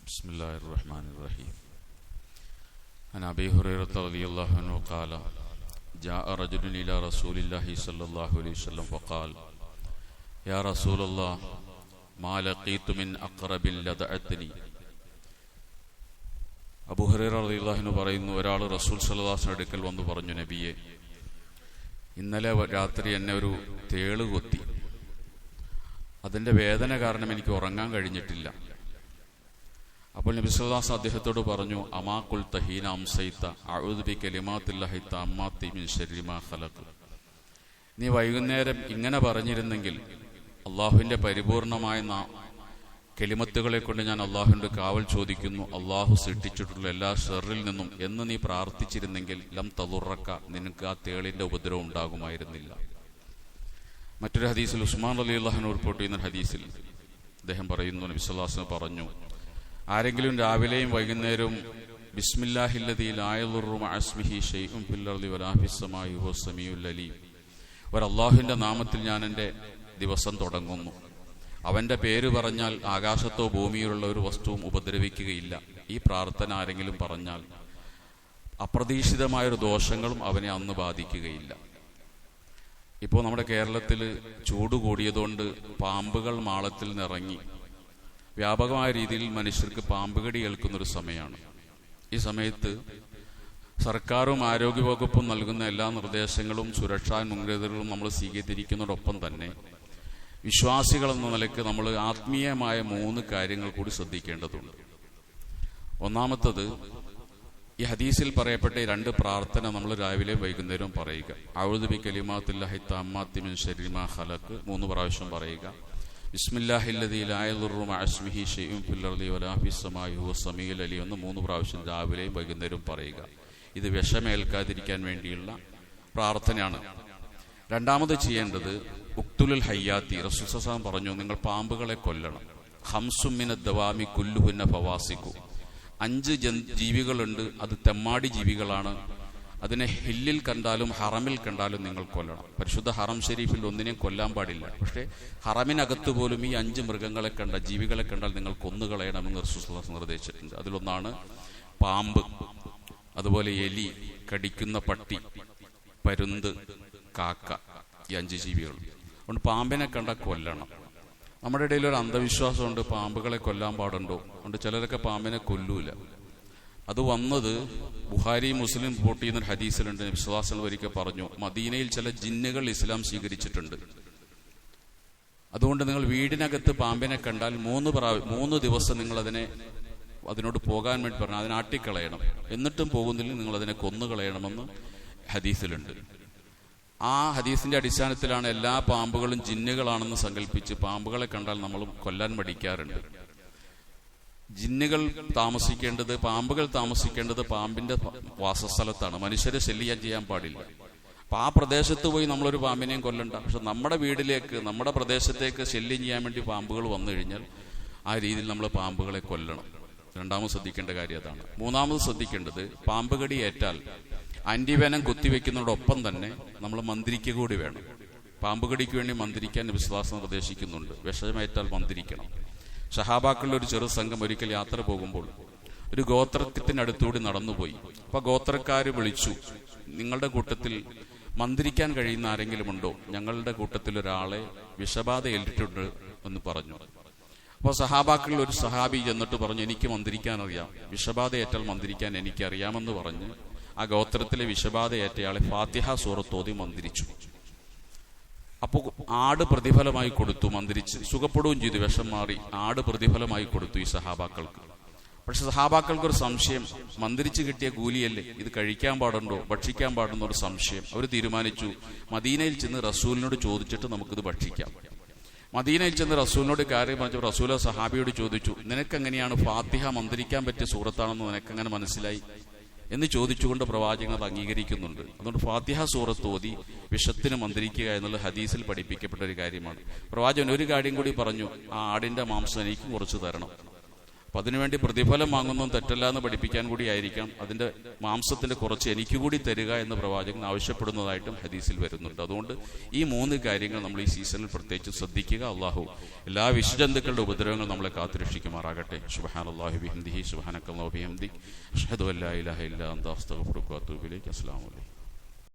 بسم الله الرحمن الرحيم. عن أبي هريرة رضي الله عنه قال جاء رجل إلى رسول الله صلى الله عليه وسلم فقال يا رسول الله ما لقيت من أقرب لدعتني. അബൂ ഹുറൈറ റളിയല്ലാഹു അൻഹു പറയുന്നു, ഒരാൾ റസൂൽ സല്ലല്ലാഹു അലൈഹി വസല്ലം അടുക്കൽ വന്നു പറഞ്ഞു, നബിയെ, ഇന്നലെ രാത്രി എന്നെ ഒരു തേള് കൊത്തി. അതിൻ്റെ വേദന കാരണം എനിക്ക് ഉറങ്ങാൻ കഴിഞ്ഞിട്ടില്ല. അപ്പോൾ നബി സല്ലല്ലാഹു അലൈഹി വസല്ലം അദ്ദേഹത്തോട് പറഞ്ഞു, അമാ ഖുൽത ഹീന അംസൈത അഊദു ബികലിമാത്തില്ലാഹി തമ്മാത്തി മിൻ ശർരി മാ ഖലഖ്. നീ വൈകുന്നേരം ഇങ്ങനെ പറഞ്ഞിരുന്നെങ്കിൽ, അള്ളാഹുവിൻ്റെ പരിപൂർണമായ കെലിമത്തുകളെ കൊണ്ട് ഞാൻ അള്ളാഹുവിൻ്റെ കാവൽ ചോദിക്കുന്നു, അള്ളാഹു സൃഷ്ടിച്ചിട്ടുള്ള എല്ലാ ഷെറിൽ നിന്നും എന്ന് നീ പ്രാർത്ഥിച്ചിരുന്നെങ്കിൽ ലം തദുറക, നിനക്ക് ആ തേളിൻ്റെ ഉപദ്രവം ഉണ്ടാകുമായിരുന്നില്ല. മറ്റൊരു ഹദീസിൽ ഉസ്മാൻ റളിയല്ലാഹു അൻഹു റിപ്പോർട്ട് ചെയ്യുന്ന ഹദീസിൽ അദ്ദേഹം പറയുന്നു, നബി സല്ലല്ലാഹു അലൈഹി വസല്ലം പറഞ്ഞു, ആരെങ്കിലും രാവിലെയും വൈകുന്നേരവും ബിസ്മില്ലാഹില്ലദീ ലാ യദുറു മഅ ഇസ്മിഹി ശൈഉൻ ഫിൽ അർളി വലാ ഫിസ് സമാഇ ഹുവ സമീഉൽ അലീം, അല്ലാഹുവിൻ്റെ നാമത്തിൽ ഞാൻ എൻ്റെ ദിവസം തുടങ്ങുന്നു, അവൻ്റെ പേര് പറഞ്ഞാൽ ആകാശത്തോ ഭൂമിയിലുള്ള ഒരു വസ്തുവും ഉപദ്രവിക്കുകയില്ല. ഈ പ്രാർത്ഥന ആരെങ്കിലും പറഞ്ഞാൽ അപ്രതീക്ഷിതമായൊരു ദോഷങ്ങളും അവനെ അന്ന് ബാധിക്കുകയില്ല. ഇപ്പോൾ നമ്മുടെ കേരളത്തിൽ ചൂട് കൂടിയതുകൊണ്ട് പാമ്പുകൾ മാളത്തിൽ നിന്നിറങ്ങി വ്യാപകമായ രീതിയിൽ മനുഷ്യർക്ക് പാമ്പുകടി ഏൽക്കുന്നൊരു സമയമാണ്. ഈ സമയത്ത് സർക്കാരും ആരോഗ്യവകുപ്പും നൽകുന്ന എല്ലാ നിർദ്ദേശങ്ങളും സുരക്ഷാ മുൻകരുതലുകളും നമ്മൾ സ്വീകരിക്കുന്നതോടൊപ്പം തന്നെ വിശ്വാസികൾ എന്ന നിലയ്ക്ക് നമ്മൾ ആത്മീയമായ 3 കാര്യങ്ങൾ കൂടി ശ്രദ്ധിക്കേണ്ടതുണ്ട്. ഒന്നാമത്തത്, ഈ ഹദീസിൽ പറയപ്പെട്ട 2 പ്രാർത്ഥന നമ്മൾ രാവിലെ വൈകുന്നേരവും പറയുക. അഊദു ബികലിമാത്തില്ലാഹി തമ്മാത്തി മിൻ ശർരി മാ ഖലഖ് 3 പ്രാവശ്യം പറയുക. ബിസ്മില്ലാഹില്ലദീ ലാ യദുറു മഅ ഇസ്മിഹി ശൈഉൻ ഫിൽ അർളി വലാ ഫിസ് സമാഇ ഹുവ സമീഉൽ അലീം എന്ന് 3 പ്രാവശ്യം രാവിലെയും വൈകുന്നേരവും പറയുക. ഇത് വിഷമേൽക്കാതിരിക്കാൻ വേണ്ടിയുള്ള പ്രാർത്ഥനയാണ്. രണ്ടാമത് ചെയ്യേണ്ടത് ഉക്തുലുൽ ഹയ്യാത്തി. റസൂൽ സല്ലല്ലാഹു അലൈഹി വസല്ലം പറഞ്ഞു, നിങ്ങൾ പാമ്പുകളെ കൊല്ലണം. ഖംസും മിനദ് ദവാമി കുല്ലുഹുന്ന ഫവാസിഖു. 5 ജീവികളുണ്ട്, അത് തെമ്മാടി ജീവികളാണ്. അതിനെ ഹില്ലിൽ കണ്ടാലും ഹറമിൽ കണ്ടാലും നിങ്ങൾ കൊല്ലണം. പരിശുദ്ധ ഹറം ഷരീഫിൽ ഒന്നിനെയും കൊല്ലാൻ പാടില്ല. പക്ഷേ ഹറമിനകത്ത് പോലും ഈ 5 മൃഗങ്ങളെ ജീവികളെ കണ്ടാൽ നിങ്ങൾ കൊന്നുകളയണമെന്ന് റസൂൽ സല്ലല്ലാഹു അലൈഹി വസല്ലം നിർദ്ദേശിച്ചിട്ടുണ്ട്. അതിലൊന്നാണ് പാമ്പ്, അതുപോലെ എലി, കടിക്കുന്ന പട്ടി, പരുന്ത്, കാക്ക. ഈ 5 ജീവികൾ. അതുകൊണ്ട് പാമ്പിനെ കണ്ട കൊല്ലണം. നമ്മുടെ ഇടയിൽ ഒരു അന്ധവിശ്വാസമുണ്ട്, പാമ്പുകളെ കൊല്ലാൻ പാടുണ്ടോ. അതുകൊണ്ട് ചിലരൊക്കെ പാമ്പിനെ കൊല്ലൂല. അത് വന്നത് ബുഖാരി മുസ്ലിം റിപ്പോർട്ട് ചെയ്യുന്നൊരു ഹദീസിലുണ്ട്. നബി സല്ലല്ലാഹു അലൈഹി വസല്ലം ഒരിക്കൽ പറഞ്ഞു, മദീനയിൽ ചില ജിന്നുകൾ ഇസ്ലാം സ്വീകരിച്ചിട്ടുണ്ട്. അതുകൊണ്ട് നിങ്ങൾ വീടിനകത്ത് പാമ്പിനെ കണ്ടാൽ 3 ദിവസം നിങ്ങൾ അതിനോട് പോകാൻ വേണ്ടി പറഞ്ഞു, അതിനെ ആട്ടിക്കളയണം. എന്നിട്ടും പോകുന്നില്ലെങ്കിൽ നിങ്ങൾ അതിനെ കൊന്നുകളയണമെന്ന് ഹദീസിലുണ്ട്. ആ ഹദീസിന്റെ അടിസ്ഥാനത്തിലാണ് എല്ലാ പാമ്പുകളും ജിന്നുകളാണെന്ന് സങ്കല്പിച്ച് പാമ്പുകളെ കണ്ടാൽ നമ്മൾ കൊല്ലാൻ മടിക്കാറുണ്ട്. പാമ്പുകൾ താമസിക്കേണ്ടത് പാമ്പിന്റെ വാസസ്ഥലത്താണ്. മനുഷ്യരെ ശല്യം ചെയ്യാൻ പാടില്ല. അപ്പൊ ആ പ്രദേശത്ത് പോയി നമ്മളൊരു പാമ്പിനെയും കൊല്ലണ്ട. പക്ഷെ നമ്മുടെ വീട്ടിലേക്ക്, നമ്മുടെ പ്രദേശത്തേക്ക് ശല്യം ചെയ്യാൻ വേണ്ടി പാമ്പുകൾ വന്നു കഴിഞ്ഞാൽ ആ രീതിയിൽ നമ്മൾ പാമ്പുകളെ കൊല്ലണം. രണ്ടാമത് ശ്രദ്ധിക്കേണ്ട കാര്യം അതാണ്. മൂന്നാമത് ശ്രദ്ധിക്കേണ്ടത്, പാമ്പ് കടി ഏറ്റാൽ ആന്റിവെനം കുത്തിവെക്കുന്നതോടൊപ്പം തന്നെ നമ്മൾ മന്ത്രിക്കുക കൂടി വേണം. പാമ്പുകടിക്ക് വേണ്ടി മന്ത്രിക്കാൻ വിശ്വാസം നിർദ്ദേശിക്കുന്നുണ്ട്. വിഷമേറ്റാൽ മന്ത്രിക്കണം. സഹാബാക്കളുടെ ഒരു ചെറു സംഘം ഒരിക്കൽ യാത്ര പോകുമ്പോൾ ഒരു ഗോത്രത്തിനടുത്തുകൂടി നടന്നുപോയി. അപ്പൊ ഗോത്രക്കാര് വിളിച്ചു, നിങ്ങളുടെ കൂട്ടത്തിൽ മന്ത്രിക്കാൻ കഴിയുന്ന ആരെങ്കിലും ഉണ്ടോ? ഞങ്ങളുടെ കൂട്ടത്തിൽ ഒരാളെ വിഷബാധ ഏറ്റിട്ടുണ്ട് എന്ന് പറഞ്ഞു. അപ്പോൾ സഹാബാക്കളിൽ ഒരു സഹാബി ചെന്നിട്ട് പറഞ്ഞു, എനിക്ക് മന്ത്രിക്കാൻ അറിയാം, വിഷബാധ ഏറ്റാൽ മന്ത്രിക്കാൻ എനിക്കറിയാമെന്ന് പറഞ്ഞ് ആ ഗോത്രത്തിലെ വിഷബാധ ഏറ്റയാളെ ഫാത്തിഹ സൂറത്ത് ഓതി മന്ത്രിച്ചു. അപ്പോൾ ആട് പ്രതിഫലമായി കൊടുത്തു. മന്ത്രിച്ച് സുഖപ്പെടുകയും ചെയ്തു, വിഷം മാറി. ആട് പ്രതിഫലമായി കൊടുത്തു ഈ സഹാബാക്കൾക്ക്. പക്ഷെ സഹാബാക്കൾക്കൊരു സംശയം, മന്ത്രിച്ച് കിട്ടിയ കൂലിയല്ലേ, ഇത് കഴിക്കാൻ പാടുണ്ടോ, ഭക്ഷിക്കാൻ പാടുണ്ടോ ഒരു സംശയം. അവർ തീരുമാനിച്ചു, മദീനയിൽ ചെന്ന് റസൂലിനോട് ചോദിച്ചിട്ട് നമുക്കിത് ഭക്ഷിക്കാം. മദീനയിൽ ചെന്ന് റസൂലിനോട് കാര്യം പറഞ്ഞു. റസൂൽ സഹാബിയോട് ചോദിച്ചു, നിനക്കെങ്ങനെയാണ് ഫാത്തിഹ മന്ത്രിക്കാൻ പറ്റിയ സൂറത്താണെന്ന് നിനക്കെങ്ങനെ മനസ്സിലായി എന്ന് ചോദിച്ചുകൊണ്ട് പ്രവാചകൻ അത് അംഗീകരിക്കുന്നുണ്ട്. അതുകൊണ്ട് ഫാത്തിഹ സൂറത്ത് ഓതി വിഷത്തിന് മന്ത്രിക്കുക എന്നുള്ള ഹദീസിൽ പഠിപ്പിക്കപ്പെട്ട ഒരു കാര്യമാണ്. പ്രവാചകൻ ഒരു കാര്യം കൂടി പറഞ്ഞു, ആ ആടിന്റെ മാംസം എനിക്ക് കുറച്ച് തരണം. അപ്പം അതിനുവേണ്ടി പ്രതിഫലം വാങ്ങുന്നതും തെറ്റല്ല എന്ന് പഠിപ്പിക്കാൻ കൂടി ആയിരിക്കാം അതിൻ്റെ മാംസത്തിൻ്റെ കുറച്ച് എനിക്ക് കൂടി തരിക എന്ന് പ്രവാചകൻ ആവശ്യപ്പെടുന്നതായിട്ടും ഹദീസിൽ വരുന്നുണ്ട്. അതുകൊണ്ട് ഈ 3 കാര്യങ്ങൾ നമ്മൾ ഈ സീസണിൽ പ്രത്യേകിച്ച് ശ്രദ്ധിക്കുക. അള്ളാഹു എല്ലാ വിഷജന്തുക്കളുടെ ഉപദ്രവങ്ങൾ നമ്മളെ കാത്തുരക്ഷിക്കുമാറാകട്ടെ. സുബ്ഹാനല്ലാഹി ബിഹംദിഹി സുബ്ഹാനക്കല്ലാഹു ബിഹംദിക് അഷ്ഹദു അല്ലാ ഇലാഹ ഇല്ലാ അൻത അസ്തഗ്ഫിറുക വഅതൂബു ഇലൈക്. അസ്സലാമു അലൈക്കും.